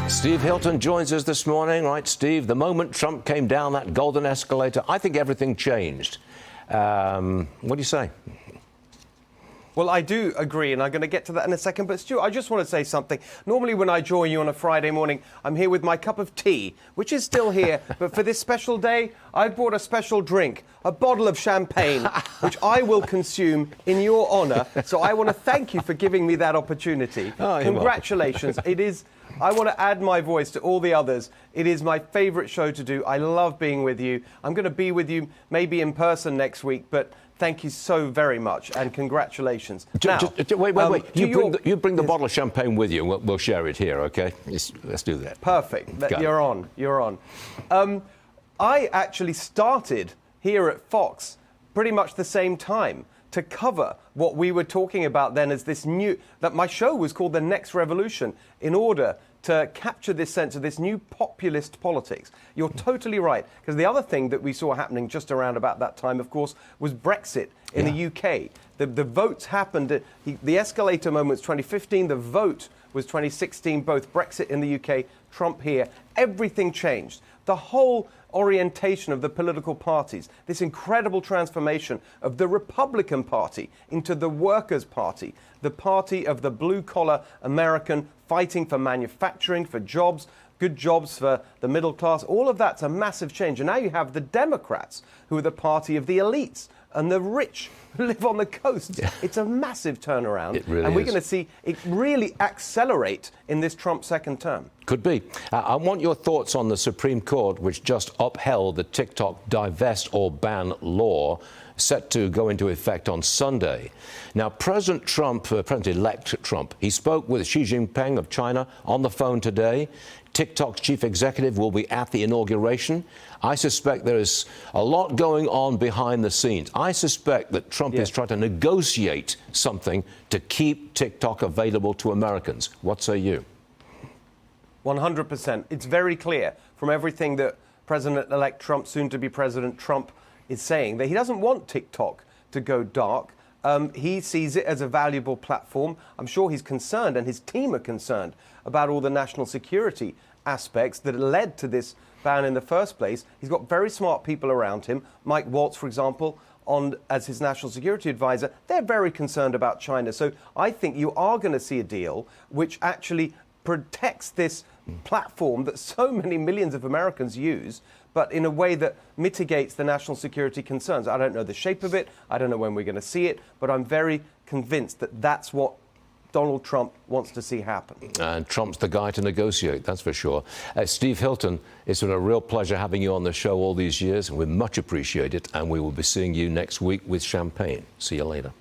Steve Hilton joins us this morning. Right, Steve, the moment Trump came down that golden escalator, I think everything changed. What do you say? Well, I do agree, and I'm going to get to that in a second. But, Stuart, I just want to say something. Normally, when I join you on a Friday morning, I'm here with my cup of tea, which is still here. But for this special day, I brought a special drink, a bottle of champagne, which I will consume in your honour. So I want to thank you for giving me that opportunity. Oh, congratulations. It is... I want to add my voice to all the others. It is my favourite show to do. I love being with you. I'm going to be with you maybe in person next week, but thank you so very much and congratulations. Now, wait. You bring the bottle of champagne with you. We'll share it here, OK? Let's do that. Perfect. You're on. I actually started here at Fox pretty much the same time to cover what we were talking about then as this new, that my show was called The Next Revolution, in order to capture this sense of this new populist politics. You're totally right, because the other thing that we saw happening just around about that time, of course, was Brexit in the UK. The votes happened, the escalator moment was 2015, the vote was 2016, both Brexit in the UK, Trump here. Everything changed. The whole orientation of the political parties, this incredible transformation of the Republican Party into the Workers' Party, the party of the blue-collar American fighting for manufacturing, for jobs, good jobs for the middle class. All of that's a massive change. And now you have the Democrats, who are the party of the elites and the rich who live on the coast. Yeah. It's a massive turnaround. It really and we're is. going to see it really accelerate in this Trump second term. Could be. I want your thoughts on the Supreme Court, which just upheld the TikTok divest or ban law set to go into effect on Sunday. Now, President Trump, President-elect Trump, he spoke with Xi Jinping of China on the phone today. TikTok's chief executive will be at the inauguration. I suspect there is a lot going on behind the scenes. I suspect that Trump is trying to negotiate something to keep TikTok available to Americans. What say you? 100%. It's very clear from everything that President-elect Trump, soon-to-be President Trump, is saying that he doesn't want TikTok to go dark. He sees it as a valuable platform. I'm sure he's concerned, and his team are concerned, about all the national security aspects that led to this ban in the first place. He's got very smart people around him. Mike Waltz, for example, as his national security advisor. They're very concerned about China. So I think you are going to see a deal which actually protects this platform that so many millions of Americans use, but in a way that mitigates the national security concerns. I don't know the shape of it. I don't know when we're going to see it, but I'm very convinced that that's what Donald Trump wants to see happen. And Trump's the guy to negotiate, that's for sure. Steve Hilton, it's been a real pleasure having you on the show all these years, and we much appreciate it, and we will be seeing you next week with champagne. See you later.